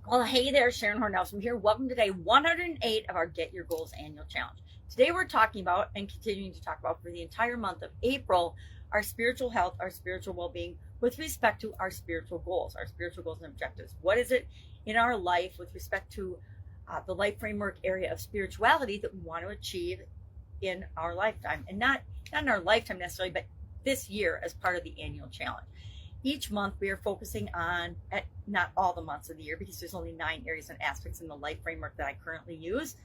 Well, hey there, Sharon Horne-Ellstrom here. Welcome to day 108 of our Get Your Goals annual challenge. Today we're talking about and continuing to talk about for the entire month of April, our spiritual health, our spiritual well-being with respect to our spiritual goals and objectives. What is it in our life with respect to the life framework area of spirituality that we want to achieve in our lifetime? And not in our lifetime necessarily, but this year as part of the annual challenge. Each month we are focusing on, not all the months of the year because there's only 9 areas and aspects in the life framework that I currently use,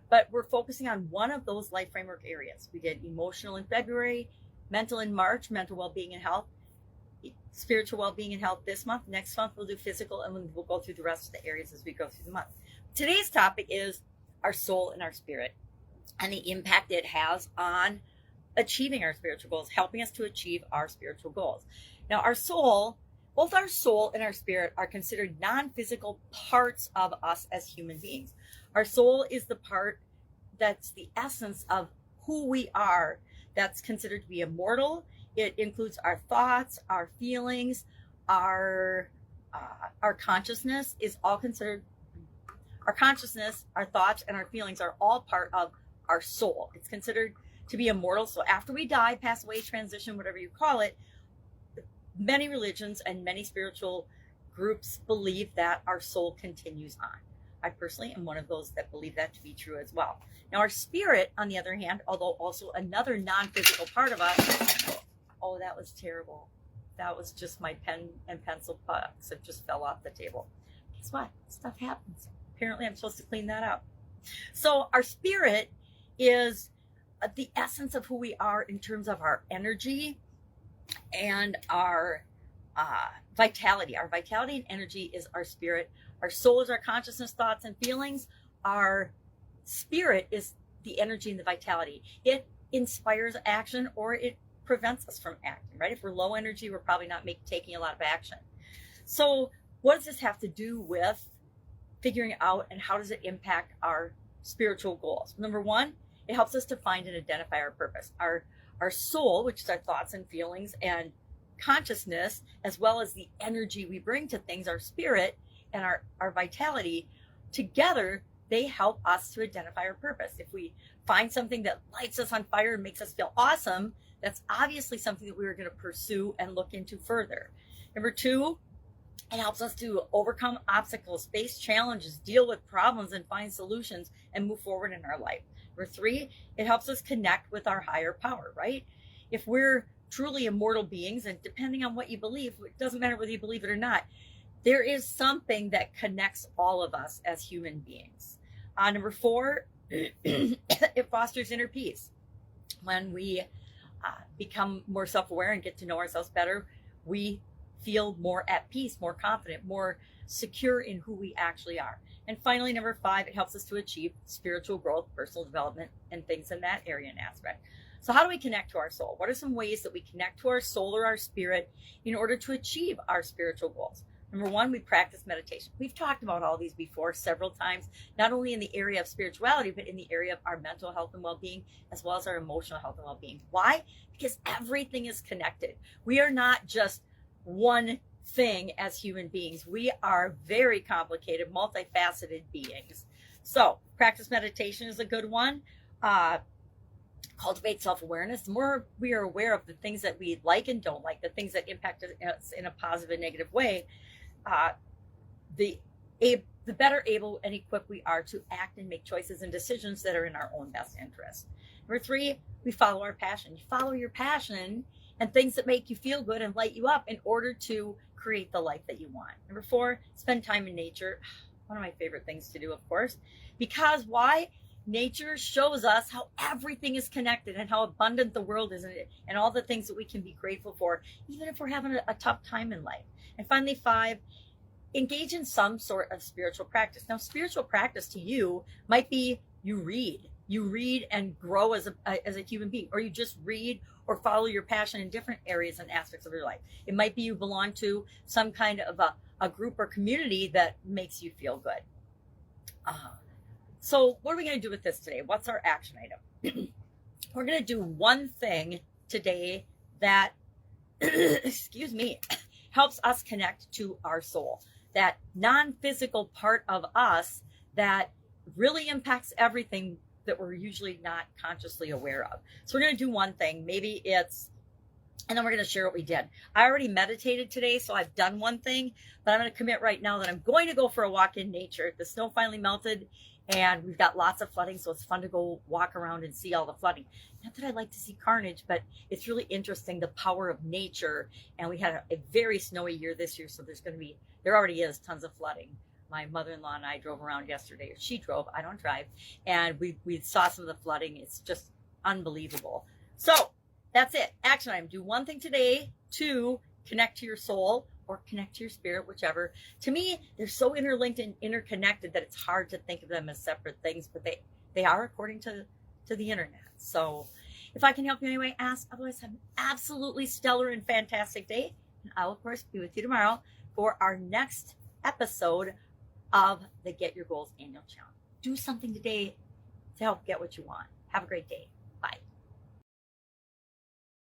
but we're focusing on one of those life framework areas. We did emotional in February, mental in March, mental well-being and health, spiritual well-being and health this month. Next month we'll do physical, and we'll go through the rest of the areas as we go through the month. Today's topic is our soul and our spirit and the impact it has on achieving our spiritual goals, helping us to achieve our spiritual goals. Now, our soul, both our soul and our spirit are considered non-physical parts of us as human beings. Our soul is the part that's the essence of who we are, that's considered to be immortal. It includes our thoughts, our feelings, our consciousness is all considered, our consciousness, our thoughts, and our feelings are all part of our soul. It's considered to be immortal. So after we die, pass away, transition, whatever you call it, many religions and many spiritual groups believe that our soul continues on. I personally am one of those that believe that to be true as well. Now, our spirit, on the other hand, although also another non-physical part of us, oh, that was terrible. That was just my pen and pencil box that just fell off the table. Guess what? Stuff happens. Apparently, I'm supposed to clean that up. So our spirit is the essence of who we are in terms of our energy and our vitality. Our vitality and energy is our spirit. Our soul is our consciousness, thoughts, and feelings. Our spirit is the energy and the vitality. It inspires action or it prevents us from acting, right? If we're low energy, we're probably not taking a lot of action. So what does this have to do with figuring out, and how does it impact our spiritual goals? Number one, it helps us to find and identify our purpose. Our soul, which is our thoughts and feelings and consciousness, as well as the energy we bring to things, our spirit and our vitality, together, they help us to identify our purpose. If we find something that lights us on fire and makes us feel awesome, that's obviously something that we are going to pursue and look into further. Number two, it helps us to overcome obstacles, face challenges, deal with problems, and find solutions and move forward in our life. Number three, it helps us connect with our higher power, right? If we're truly immortal beings, and depending on what you believe, it doesn't matter whether you believe it or not, there is something that connects all of us as human beings. Number four, it fosters inner peace. When we become more self-aware and get to know ourselves better, we feel more at peace, more confident, more secure in who we actually are. And finally, number five, it helps us to achieve spiritual growth, personal development, and things in that area and aspect. So how do we connect to our soul? What are some ways that we connect to our soul or our spirit in order to achieve our spiritual goals? Number one, we practice meditation. We've talked about all these before several times, not only in the area of spirituality, but in the area of our mental health and well-being, as well as our emotional health and well-being. Why? Because everything is connected. We are not just one thing as human beings. We are very complicated, multifaceted beings. So practice meditation is a good one. Cultivate self-awareness. The more we are aware of the things that we like and don't like, the things that impact us in a positive and negative way, the better able and equipped we are to act and make choices and decisions that are in our own best interest. Number three, we follow our passion. You follow your passion and things that make you feel good and light you up in order to create the life that you want. Number four, spend time in nature. One of my favorite things to do, of course, because why? Nature shows us how everything is connected and how abundant the world is, and all the things that we can be grateful for, even if we're having a tough time in life. And finally, five, engage in some sort of spiritual practice. Now, spiritual practice to you might be you read and grow as a human being, or you just read or follow your passion in different areas and aspects of your life. It might be you belong to some kind of a group or community that makes you feel good. So what are we going to do with this today? What's our action item? We're going to do one thing today that, excuse me, helps us connect to our soul. that non-physical part of us that really impacts everything that we're usually not consciously aware of. So we're going to do one thing. Maybe it's, and then we're going to share what we did. I already meditated today, so I've done one thing, but I'm going to commit right now that I'm going to go for a walk in nature. The snow finally melted, and we've got lots of flooding, so it's fun to go walk around and see all the flooding. Not that I like to see carnage, but it's really interesting, the power of nature. And we had a very snowy year this year, so there already is tons of flooding. My mother-in-law and I drove around yesterday. She drove, I don't drive, and we saw some of the flooding. It's just unbelievable. So that's it. Action item. Do one thing today to connect to your soul or connect to your spirit, whichever. To me, they're so interlinked and interconnected that it's hard to think of them as separate things, but they are according to the internet. So if I can help you anyway, ask. Otherwise, have an absolutely stellar and fantastic day. And I will, of course, be with you tomorrow for our next episode of the Get Your Goals Annual Challenge. Do something today to help get what you want. Have a great day.